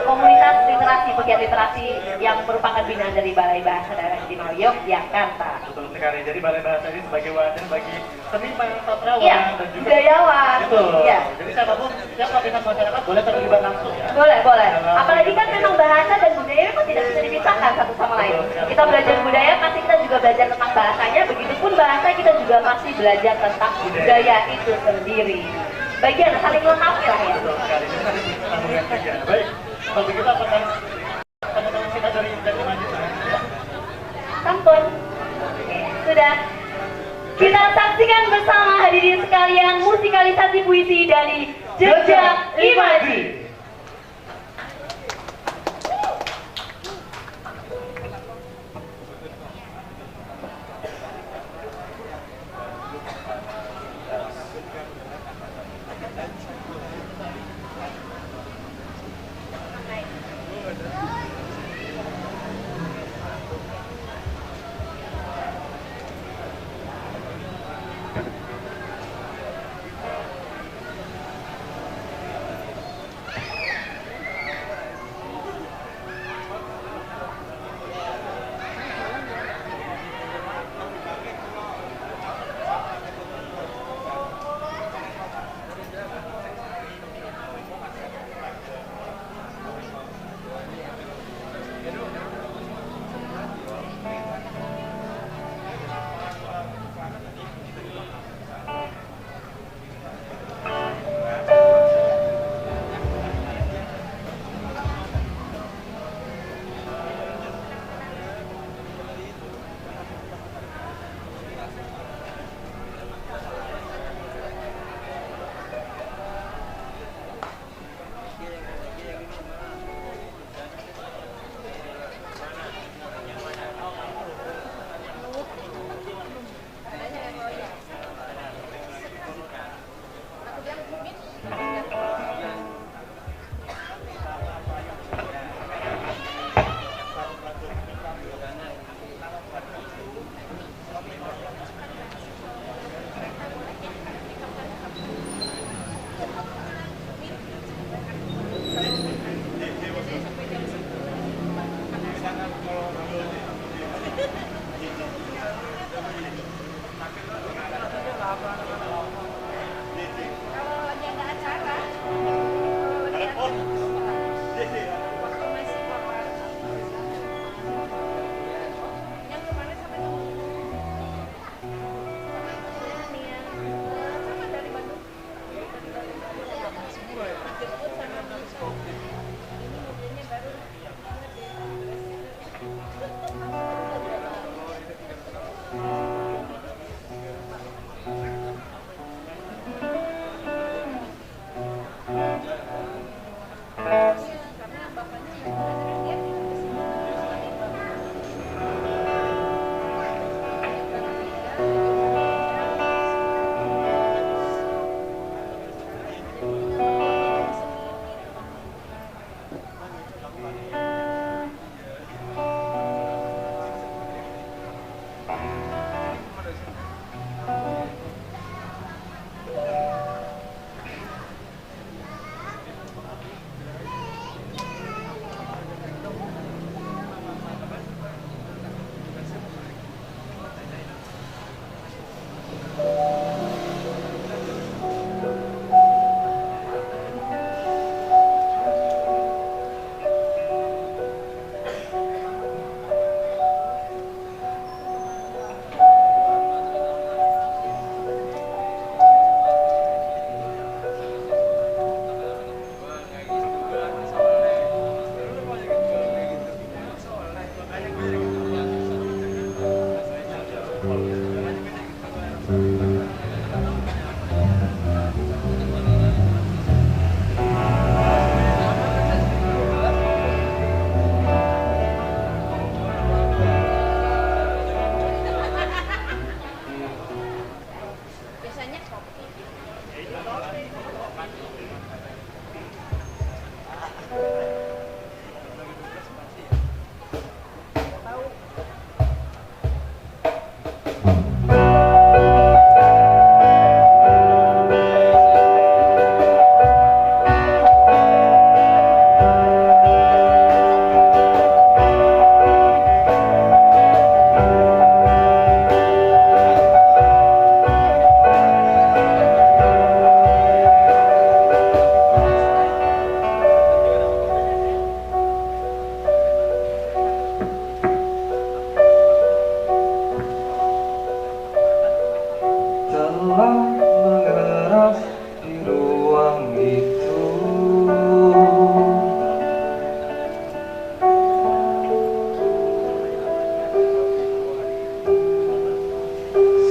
komunitas literasi, pegiat literasi yang merupakan binaan dari Balai Bahasa Daerah Istimewa Yogyakarta. Betul sekali. Jadi Balai Bahasa ini sebagai wadah bagi seniman, sastrawan Iya, dan juga budayawan. Betul. Iya. Jadi siapapun, setiap lapisan masyarakat boleh terlibat langsung ya. Boleh. Apalagi kan memang bahasa dan budaya memang tidak bisa dipisahkan satu sama lain. Kita belajar budaya, pasti kita juga belajar tentang bahasanya. Begitupun bahasa kita juga pasti belajar tentang budaya itu sendiri. Bagian saling melengkapi lah ya. Betul sekali. Jadi harus disambungkan juga. Baik. Kalau begitu apakah teman-teman kita dari Jejak Imaji sudah siap? Sampun. Sudah. Kita saksikan bersama hadirin sekalian musikalisasi puisi dari Jejak Imaji.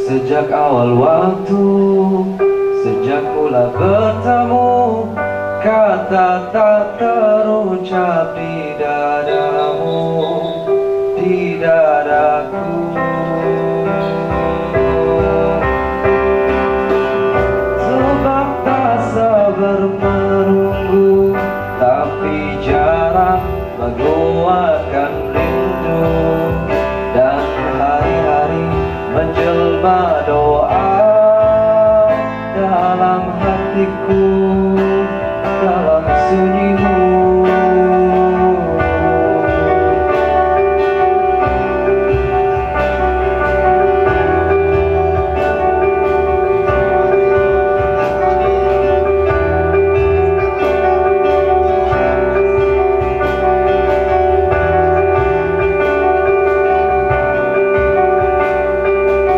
Sejak awal waktu, sejak mula bertemu, kata tak terucap di dadamu, di dadaku. Sebab tak sabar menunggu, tapi jarang menguatkan rindu. Dan hari-hari menjelma doa dalam hatiku, dalam sunyimu.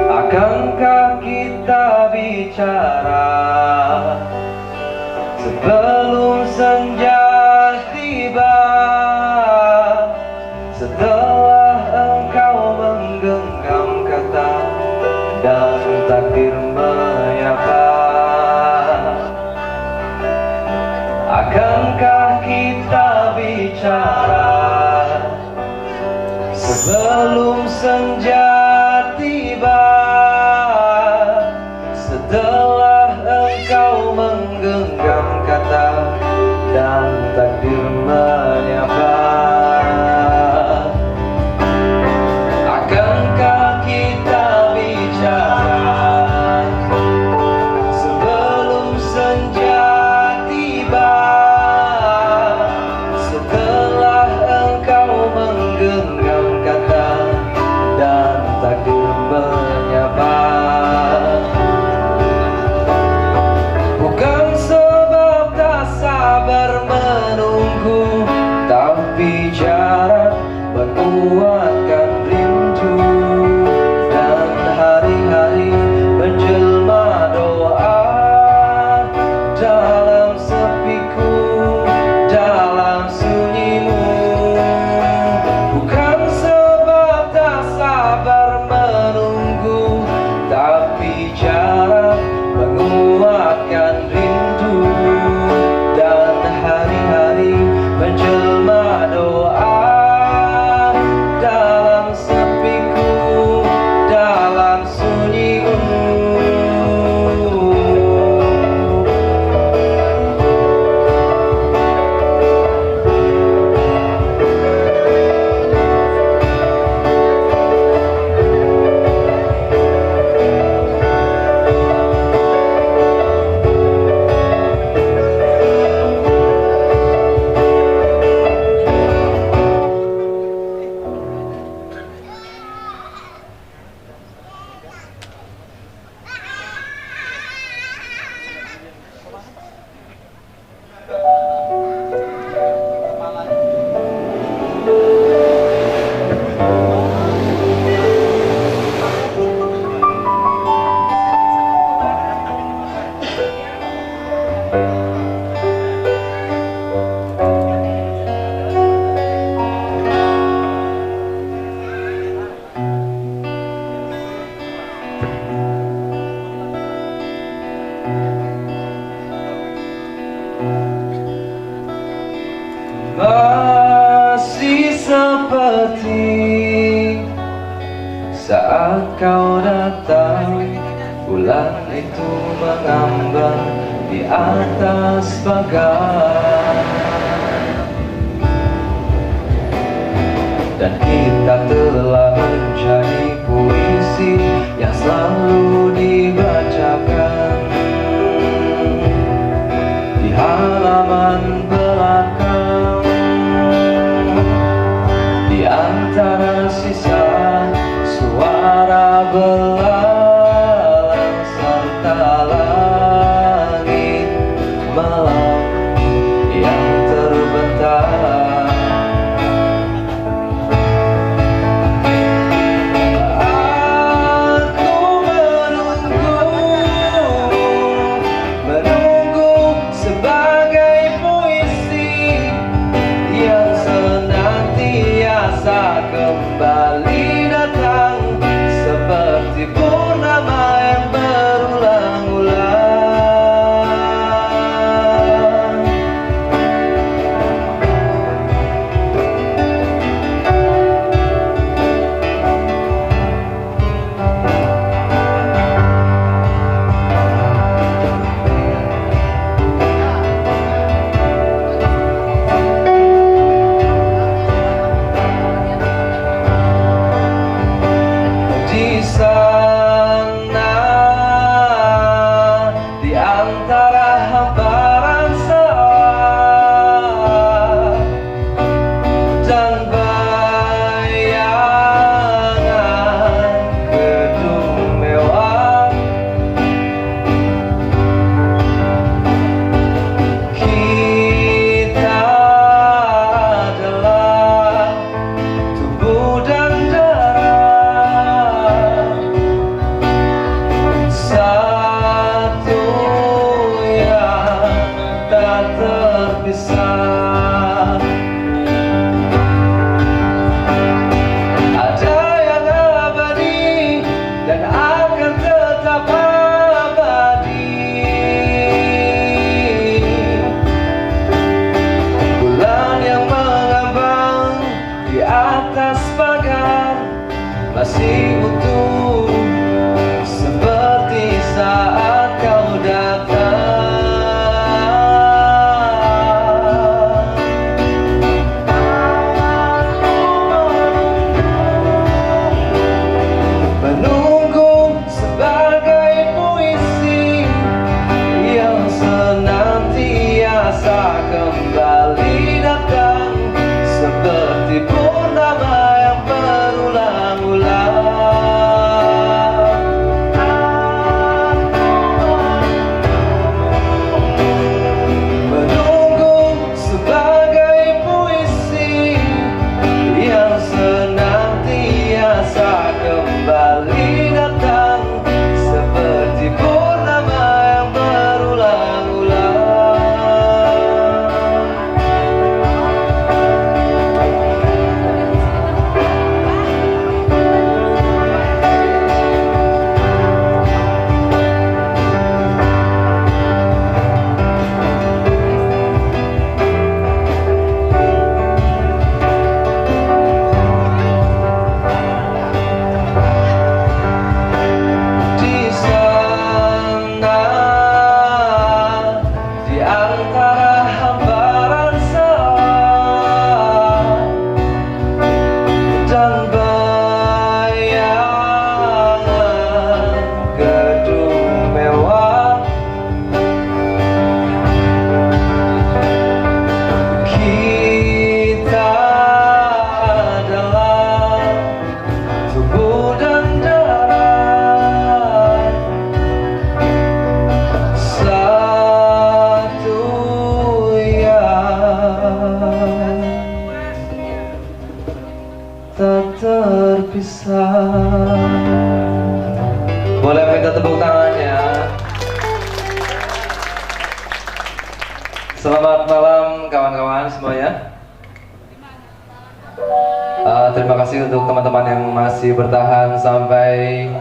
Akankah kita bicara sebelum senja tiba, setelah engkau menggenggam kata dan takdir menyapa? Akankah kita bicara sebelum senja tiba, setelah engkau menggenggam kata dan takdir menyapa? Akankah kita bicara sebelum senja tiba, setelah engkau menggenggam kata dan saat kau datang, bulan itu mengambang di atas pagar, dan kita telah menjadi puisi yang selalu dibacakan di halaman belakang. Di antara sisa suara belalang serta langit malam yang terbentang, aku menunggu sebagai puisi yang senantiasa kembali datang seperti purnama yang berulang-ulang. Di sana, di antara hamparan sawah dan bayangan gedung mewah, kita adalah tubuh dan darah satu yang tak terpisah. Ada yang abadi dan akan tetap abadi. Bulan yang mengambang di atas pagar masih utuh seperti saat kau datang. Menunggu sebagai puisi yang senantiasa kembali datang seperti purnama yang berulang-ulang. Menunggu sebagai puisi yang senantiasa kembali datang seperti purnama yang berulang-ulang. Di sana, di antara hamparan sawah dan bayangan gedung mewah, kita adalah tubuh dan darah satu yang tak terpisah. Boleh minta tepuk tangannya. Selamat malam kawan-kawan semuanya. Terima kasih untuk teman-teman yang masih bertahan sampai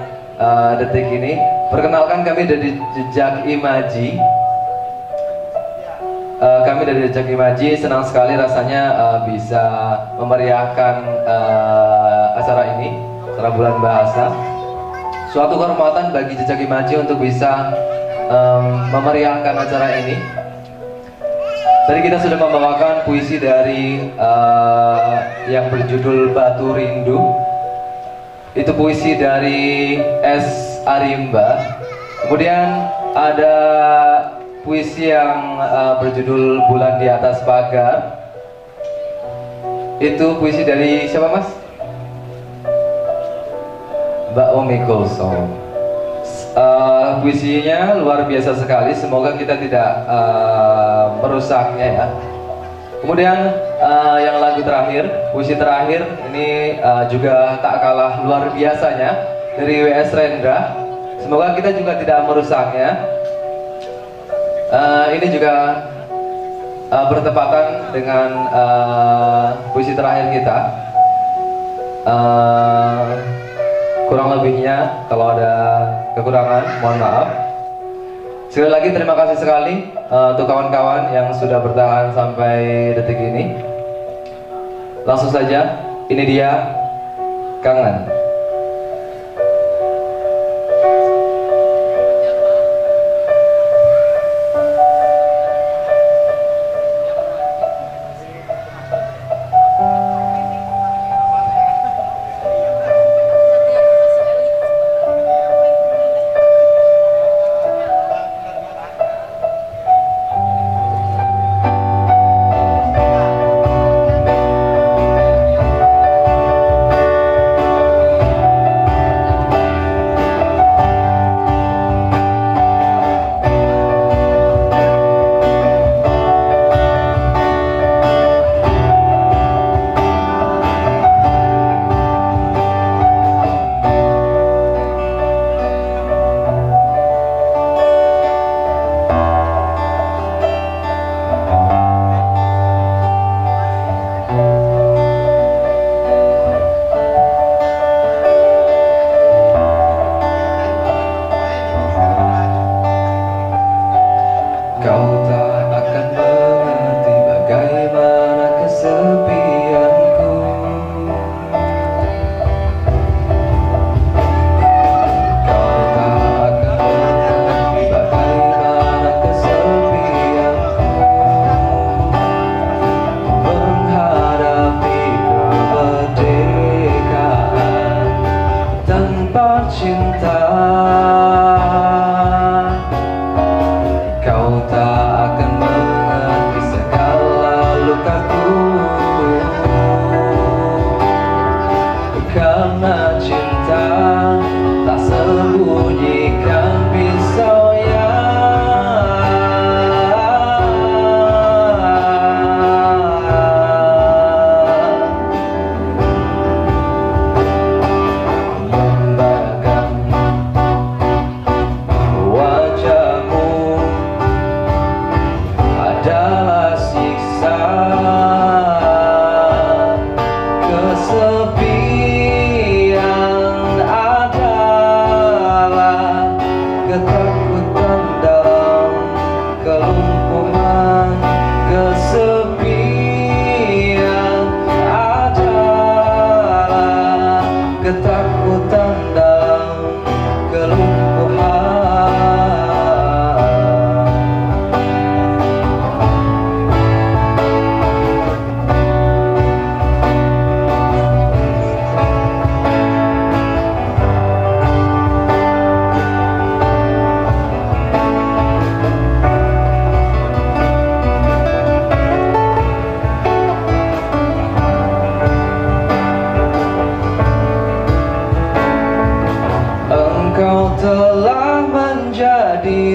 detik ini. Perkenalkan, kami dari Jejak Imaji. Kami dari Jejak Imaji senang sekali rasanya bisa memeriahkan acara ini setelah bulan bahasa. Suatu kehormatan bagi Jejak Imaji untuk bisa memeriahkan acara ini. Tadi kita sudah membawakan puisi dari yang berjudul Batu Rindu. Itu puisi dari S. Arimba. Kemudian ada puisi yang berjudul Bulan di Atas Pagar. Itu puisi dari siapa, Mas? Mbak Omi Kulsum. Puisinya luar biasa sekali. Semoga kita tidak merusaknya ya. Kemudian yang lagu terakhir, puisi terakhir ini juga tak kalah luar biasanya dari W.S. Rendra. Semoga kita juga tidak merusaknya. Ini juga bertepatan dengan puisi terakhir kita. Kurang lebihnya kalau ada kekurangan mohon maaf. Sekali lagi terima kasih sekali untuk kawan-kawan yang sudah bertahan sampai detik ini. Langsung saja, ini dia Kangen.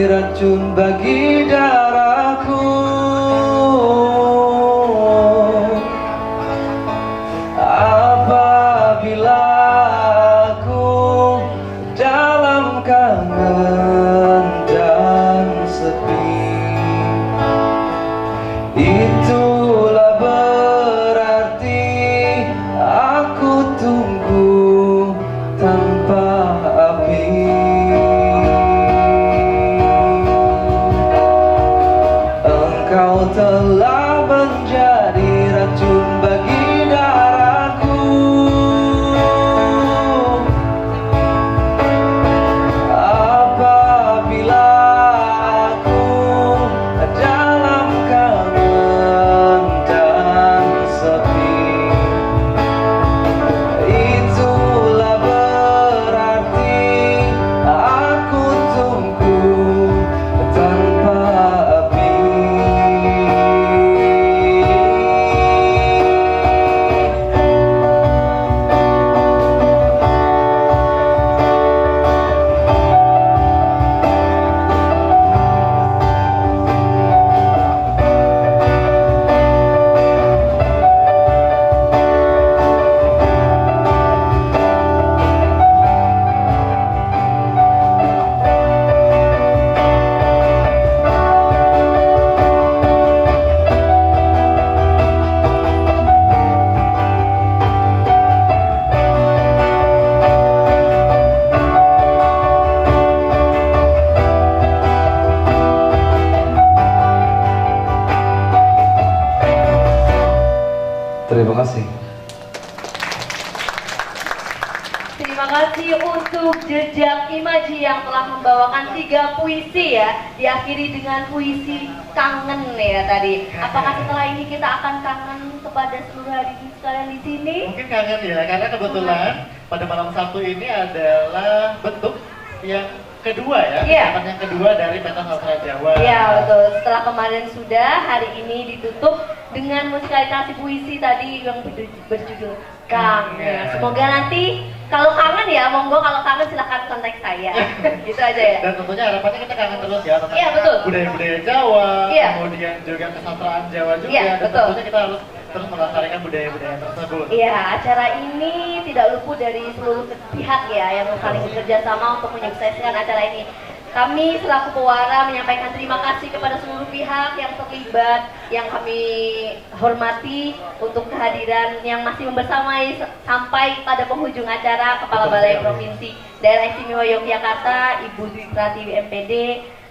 Racun bagi darahku, apabila aku dalam kangen dan sepi, itulah berarti aku tunggu tanpa api. kasih untuk Jejak Imaji yang telah membawakan 3 puisi ya. Diakhiri dengan puisi kangen ya tadi. Apakah setelah ini kita akan kangen kepada seluruh hadirin sekalian di sini? Mungkin kangen ya, karena kebetulan pada malam Sabtu ini adalah bentuk yang kedua ya, Iya. kegiatan yang kedua dari Pentas Sastra Jawa. Iya betul, setelah kemarin sudah, hari ini ditutup dengan musikalisasi puisi tadi yang berjudul Kangen. Semoga nanti kalau kangen ya, monggo kalau kangen silahkan kontak saya. Gitu aja ya. Dan tentunya harapannya kita kangen terus ya tentang Iya, betul. budaya-budaya Jawa, Iya. kemudian juga kesastraan Jawa juga, Iya, dan betul. tentunya kita harus terus melestarikan budaya-budaya tersebut. Iya, acara ini tidak luput dari seluruh pihak ya yang saling bekerja sama untuk menyukseskan acara ini. Kami selaku pewara menyampaikan terima kasih kepada seluruh pihak yang terlibat, yang kami hormati untuk kehadiran yang masih membersamai sampai pada penghujung acara Kepala Balai Provinsi Daerah Istimewa Yogyakarta, Ibu Dwi Pratiwi MPD,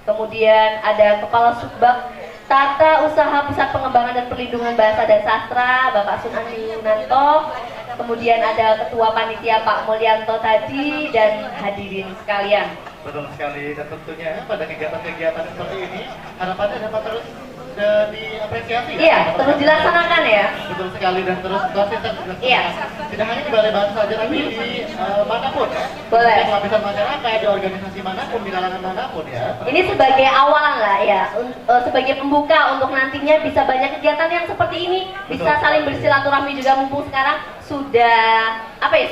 kemudian ada Kepala Subbag Tata Usaha Pusat Pengembangan dan Perlindungan Bahasa dan Sastra, Bapak Sunani Yunanto, kemudian ada Ketua Panitia Pak Mulyanto tadi, dan hadirin sekalian. Betul sekali, dan tentunya pada kegiatan-kegiatan seperti ini harapannya dapat terus diapresiasi ya. Iya, terus dilaksanakan ya. Betul sekali, dan terus konsisten dilaksanakan. Iya. Tidak hanya di Balai Bahasa saja, tapi di manapun ya. Boleh. Di lapisan masyarakat, di organisasi manapun, di kalangan manapun ya. Ini sebagai awalan lah ya, sebagai pembuka untuk nantinya bisa banyak kegiatan yang seperti ini, bisa Betul. saling bersilaturahmi juga mumpung sekarang sudah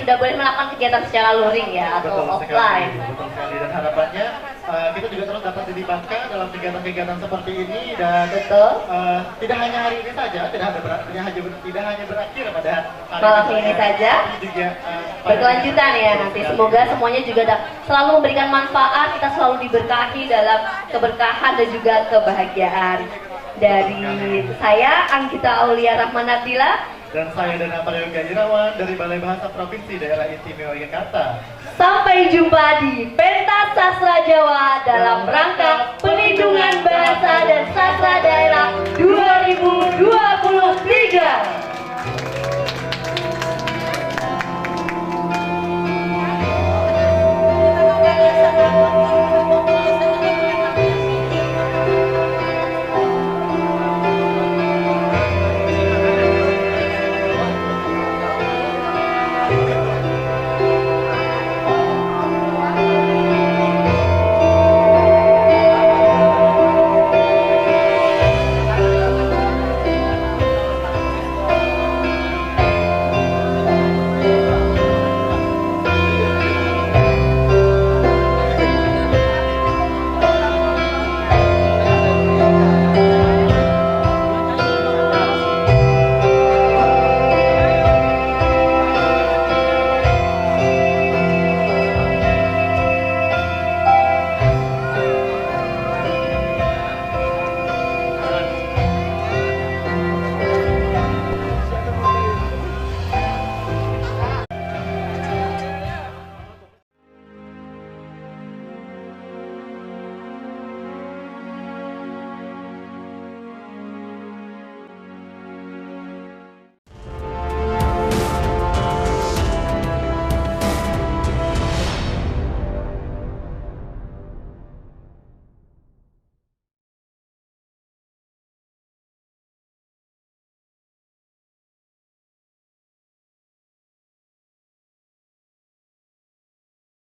sudah boleh melakukan kegiatan secara luring ya atau offline. Betul sekali, dan harapannya kita juga terus dapat dilibatkan dalam kegiatan-kegiatan seperti ini, dan Betul. tidak hanya hari ini saja, tidak hanya berakhir pada hari Malam ini saja. tapi juga Berkelanjutan ya nanti, semoga semuanya juga selalu memberikan manfaat, kita selalu diberkahi dalam keberkahan dan juga kebahagiaan. Dari saya Anggita Aulia Rahmanardila, dan saya Dana Prayoga Irawan dari Balai Bahasa Provinsi Daerah Istimewa Yogyakarta. sampai jumpa di Pentas Sastra Jawa dalam rangka pelindungan bahasa dan sastra daerah